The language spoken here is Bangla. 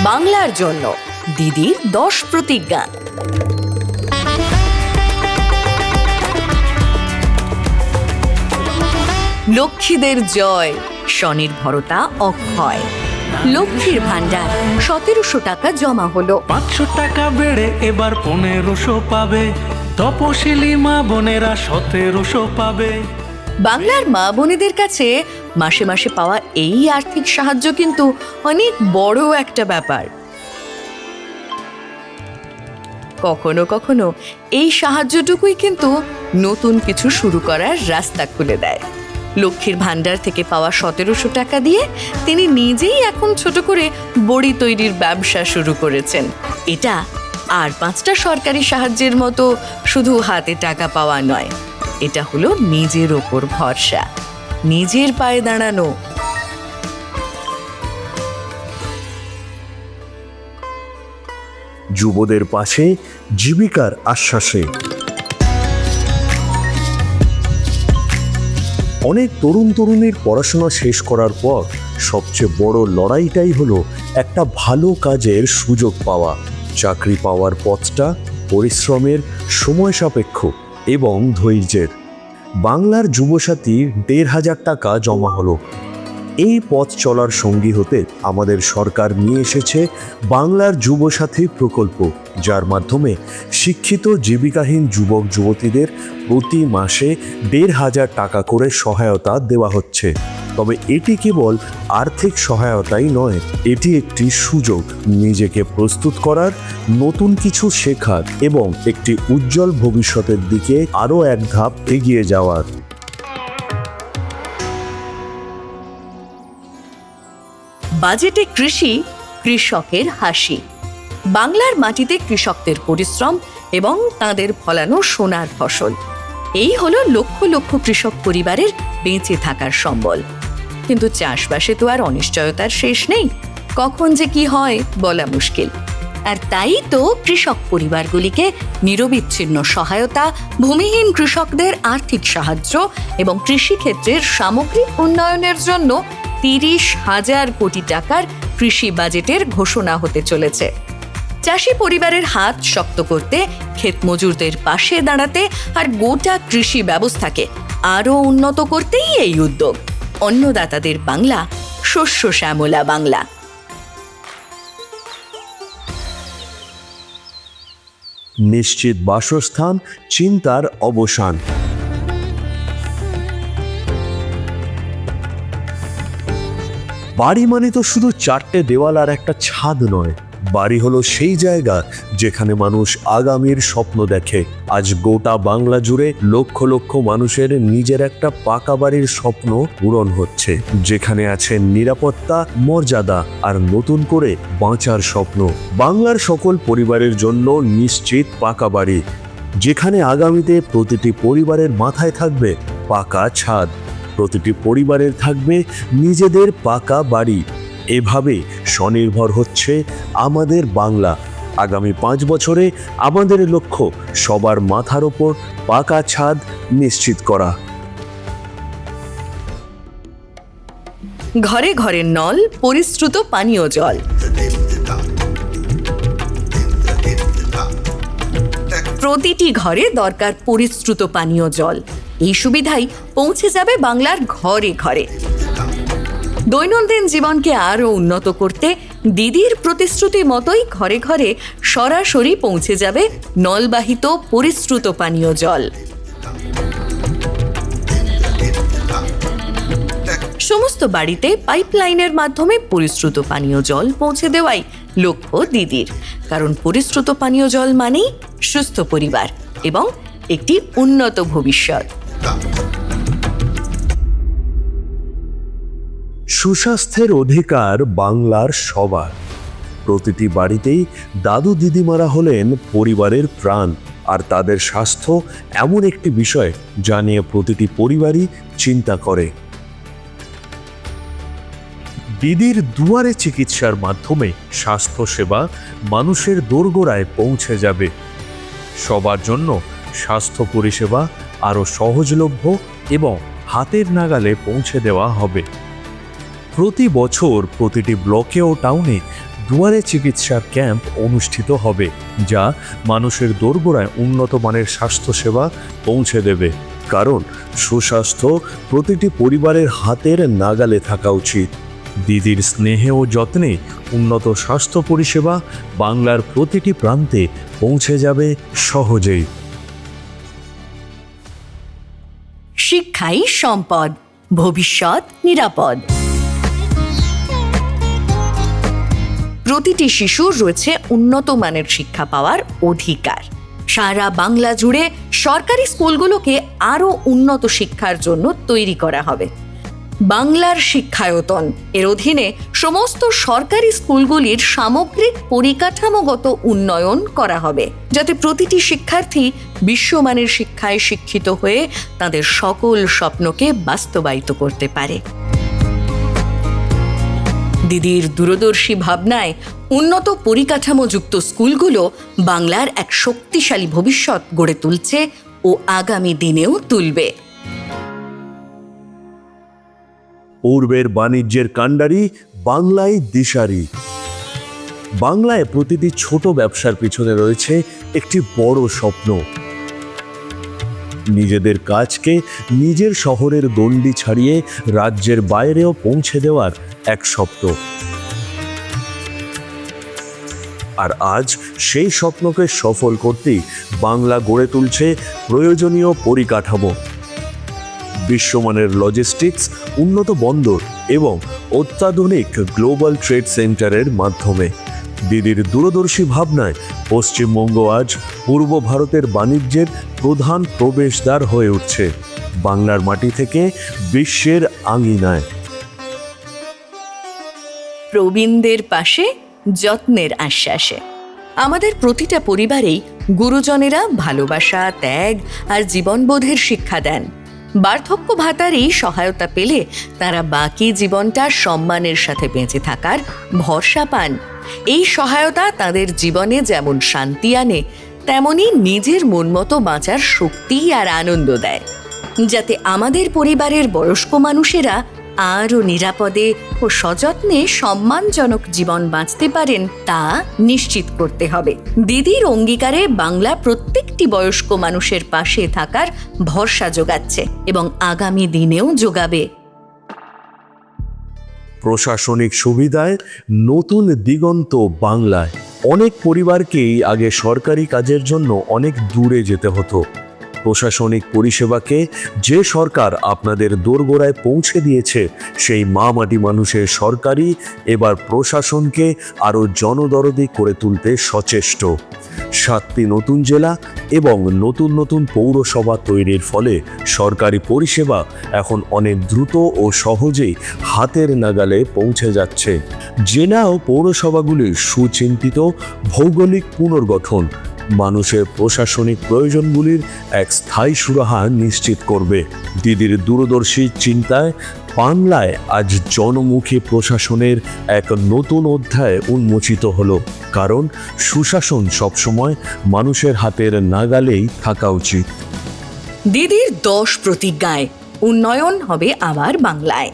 বাংলার জন্য দিদির 10 প্রতিজ্ঞা। লক্ষ্মীদের জয়, স্বনির্ভরতা অক্ষয়। লক্ষ্মীর ভান্ডার 1700 টাকা জমা হলো। 500 টাকা বেড়ে এবার 1500 পাবে। তপশিলি মা বোনেরা 1700 পাবে। বাংলার মা বোনেদের কাছে মাসে মাসে পাওয়া এই আর্থিক সাহায্য কিন্তু অনেক বড় একটা ব্যাপার। কখনো কখনো এই সাহায্যটুকুই কিন্তু নতুন কিছু শুরু করার রাস্তা খুলে দেয়। লক্ষ্মীর ভান্ডার থেকে পাওয়া 1700 টাকা দিয়ে তিনি নিজেই এখন ছোট করে বড়ি তৈরির ব্যবসা শুরু করেছেন। এটা আর 5টা সরকারি সাহায্যের মতো শুধু হাতে টাকা পাওয়া নয়, এটা হলো নিজের ওপর ভরসা, নিজের পায়ে দাঁড়ানো। যুবদের পাশে জীবিকার আশ্বাসে। অনেক তরুণ তরুণীর পড়াশোনা শেষ করার পর সবচেয়ে বড় লড়াইটাই হলো একটা ভালো কাজের সুযোগ পাওয়া। চাকরি পাওয়ার পথটা পরিশ্রমের, সময় সাপেক্ষ এবং ধৈর্যের। বাংলার যুবসাথীর 1500 টাকা জমা হলো। এই পথ চলার সঙ্গী হতে আমাদের সরকার নিয়ে এসেছে বাংলার যুবসাথী প্রকল্প, যার মাধ্যমে শিক্ষিত জীবিকাহীন যুবক যুবতীদের প্রতি মাসে 1500 টাকা করে সহায়তা দেওয়া হচ্ছে। তবে এটি কেবল আর্থিক সহায়তাই নয়, এটি একটি সুযোগ নিজেকে প্রস্তুত করার, নতুন কিছু শেখার এবং একটি উজ্জ্বল ভবিষ্যতের দিকে আরও এক ধাপ এগিয়ে যাওয়ার। বাজেটে কৃষি, কৃষকের হাসি। বাংলার মাটিতে কৃষকদের পরিশ্রম এবং তাদের ফলানো সোনার ফসল, এই হলো লক্ষ লক্ষ কৃষক পরিবারের বেঁচে থাকার সম্বল। কিন্তু চাষবাসে তো আর অনিশ্চয়তার শেষ নেই, কখন যে কি হয় বলা মুশকিল। আর তাই তো কৃষক পরিবারগুলিকে নিরবিচ্ছিন্ন সহায়তা, ভূমিহীন কৃষকদের আর্থিক সাহায্য এবং কৃষিক্ষেত্রের সামগ্রিক উন্নয়নের জন্য 30,000 কোটি টাকার কৃষি বাজেটের ঘোষণা হতে চলেছে। চাষি পরিবারের হাত শক্ত করতে, ক্ষেত মজুরদের পাশে দাঁড়াতে আর গোটা কৃষি ব্যবস্থাকে আরও উন্নত করতেই এই উদ্যোগ। অন্নদাতাদের বাংলা, শস্য শ্যামলা বাংলা। নিশ্চিত বাসস্থান, চিন্তার অবসান। বাড়ি মানে তো শুধু 4টে দেওয়াল আর একটা ছাদ নয়। বাড়ি হলো সেই জায়গা যেখানে মানুষ আগামীর স্বপ্ন দেখে। আজ গোটা বাংলা জুড়ে লক্ষ লক্ষ মানুষের নিজের একটা পাকা বাড়ির স্বপ্ন পূরণ হচ্ছে, যেখানে আছে নিরাপত্তা, মর্যাদা আর নতুন করে বাঁচার স্বপ্ন। বাংলার সকল পরিবারের জন্য নিশ্চিত পাকা বাড়ি, যেখানে আগামীতে প্রতিটি পরিবারের মাথায় থাকবে পাকা ছাদ, প্রতিটি পরিবারের থাকবে নিজেদের পাকা বাড়ি। এভাবে স্বনির্ভর হচ্ছে আমাদের বাংলা। আগামী 5 বছরে আমাদের লক্ষ্য সবার মাথার ওপর পাকা ছাদ নিশ্চিত করা। ঘরে ঘরে নল, পরিশ্রুত পানীয় জল। প্রতিটি ঘরে দরকার পরিশ্রুত পানীয় জল। এই সুবিধাই পৌঁছে যাবে বাংলার ঘরে ঘরে। দৈনন্দিন জীবনকে আরও উন্নত করতে দিদির প্রতিশ্রুতি মতোই ঘরে ঘরে সরাসরি পৌঁছে যাবে নলবাহিত পরিশ্রুত পানীয় জল। সমস্ত বাড়িতে পাইপলাইনের মাধ্যমে পরিশ্রুত পানীয় জল পৌঁছে দেওয়াই লক্ষ্য দিদির। কারণ পরিশ্রুত পানীয় জল মানেই সুস্থ পরিবার এবং একটি উন্নত ভবিষ্যৎ। সুস্বাস্থ্যের অধিকার বাংলার সবার। প্রতিটি বাড়িতেই দাদু দিদিমারা হলেন পরিবারের প্রাণ, আর তাদের স্বাস্থ্য এমন একটি বিষয় যা নিয়ে প্রতিটি পরিবারই চিন্তা করে। দিদির দুয়ারে চিকিৎসার মাধ্যমে স্বাস্থ্যসেবা মানুষের দোরগোড়ায় পৌঁছে যাবে। সবার জন্য স্বাস্থ্য পরিষেবা আরও সহজলভ্য এবং হাতের নাগালে পৌঁছে দেওয়া হবে। প্রতি বছর প্রতিটি ব্লকে ও টাউনে দুয়ারে চিকিৎসার ক্যাম্প অনুষ্ঠিত হবে, যা মানুষের দোরগোড়ায় উন্নত মানের স্বাস্থ্যসেবা পৌঁছে দেবে। কারণ সুস্বাস্থ্য প্রতিটি পরিবারের হাতের নাগালে থাকা উচিত। দিদির স্নেহে ও যত্নে উন্নত স্বাস্থ্য পরিষেবা বাংলার প্রতিটি প্রান্তে পৌঁছে যাবে সহজেই। শিক্ষাই সম্পদ, ভবিষ্যৎ নিরাপদ। প্রতিটি শিশুর রয়েছে উন্নত মানের শিক্ষা পাওয়ার অধিকার। সারা বাংলা জুড়ে সরকারি স্কুলগুলোকে আরও উন্নত শিক্ষার জন্য তৈরি করা হবে। বাংলার শিক্ষায়তন এর অধীনে সমস্ত সরকারি স্কুলগুলির সামগ্রিক পরিকাঠামোগত উন্নয়ন করা হবে, যাতে প্রতিটি শিক্ষার্থী বিশ্বমানের শিক্ষায় শিক্ষিত হয়ে তাদের সকল স্বপ্নকে বাস্তবায়িত করতে পারে। দিদির দূরদর্শী ভাবনায় উন্নত পরিকাঠামোযুক্ত স্কুলগুলো বাংলার এক শক্তিশালী ভবিষ্যৎ গড়ে তুলছে ও আগামী দিনেও তুলবে। পূর্বের বাণিজ্যের কাণ্ডারি বাংলায় দিশারি। বাংলায় প্রতিটি ছোট ব্যবসার পিছনে রয়েছে একটি বড় স্বপ্ন। নিজেদের কাজকে নিজের শহরের গণ্ডি ছাড়িয়ে রাজ্যের বাইরেও পৌঁছে দেওয়ার এক স্বপ্ন। আর আজ সেই স্বপ্নকে সফল করতেই বাংলা গড়ে তুলছে প্রয়োজনীয় পরিকাঠামো, বিশ্বমানের লজিস্টিক্স, উন্নত বন্দর এবং অত্যাধুনিক গ্লোবাল ট্রেড সেন্টারের মাধ্যমে। দিদির দূরদর্শী ভাবনায় পশ্চিমবঙ্গ আজ পূর্ব ভারতের বাণিজ্যের প্রধান প্রবেশদ্বার হয়ে উঠছে, বাংলার মাটি থেকে বিশ্বের আঙিনায়। প্রবীণদের পাশে যত্নের আশ্বাসে আমাদের প্রতিটা পরিবারেই গুরুজনেরা ভালোবাসা, ত্যাগ আর জীবনবোধের শিক্ষা দেন। বার্ধক্য ভাতার এই সহায়তা পেলে তারা বাকি জীবনটা সম্মানের সাথে বেঁচে থাকার ভরসা পান। এই সহায়তা তাদের জীবনে যেমন শান্তি আনে, তেমনি নিজের মন মতো বাঁচার শক্তি আর আনন্দ দেয়। যাতে আমাদের পরিবারের বয়স্ক মানুষেরা আরও নিরাপদে ও সযত্নে সম্মানজনক জীবন বাঁচতে পারেন, তা নিশ্চিত করতে হবে। দিদির অঙ্গীকারে বাংলা প্রত্যেকটি বয়স্ক মানুষের পাশে থাকার ভরসা যোগাচ্ছে এবং আগামী দিনেও যোগাবে। প্রশাসনিক সুবিধায় নতুন দিগন্ত বাংলায়। অনেক পরিবারকেই আগে সরকারি কাজের জন্য অনেক দূরে যেতে হতো। প্রশাসনিক পরিষেবাকে যে সরকার আপনাদের দোরগোড়ায় পৌঁছে দিয়েছে, সেই মা মাটি মানুষের সরকারই এবার প্রশাসনকে আরও জনদরদি করে তুলতে সচেষ্ট। 7টি নতুন জেলা এবং নতুন নতুন পৌরসভা তৈরির ফলে সরকারি পরিষেবা এখন অনেক দ্রুত ও সহজেই হাতের নাগালে পৌঁছে যাচ্ছে। জেলা ও পৌরসভাগুলির সুচিন্তিত ভৌগোলিক পুনর্গঠন মানুষের প্রশাসনিক প্রয়োজনগুলির এক স্থায়ী সুরাহা নিশ্চিত করবে। দিদির দূরদর্শী চিন্তায় বাংলায় আজ জনমুখী প্রশাসনের এক নতুন অধ্যায় উন্মোচিত হলো। কারণ সুশাসন সবসময় মানুষের হাতের নাগালেই থাকা উচিত। দিদির 10 প্রতিজ্ঞায় উন্নয়ন হবে আবার বাংলায়।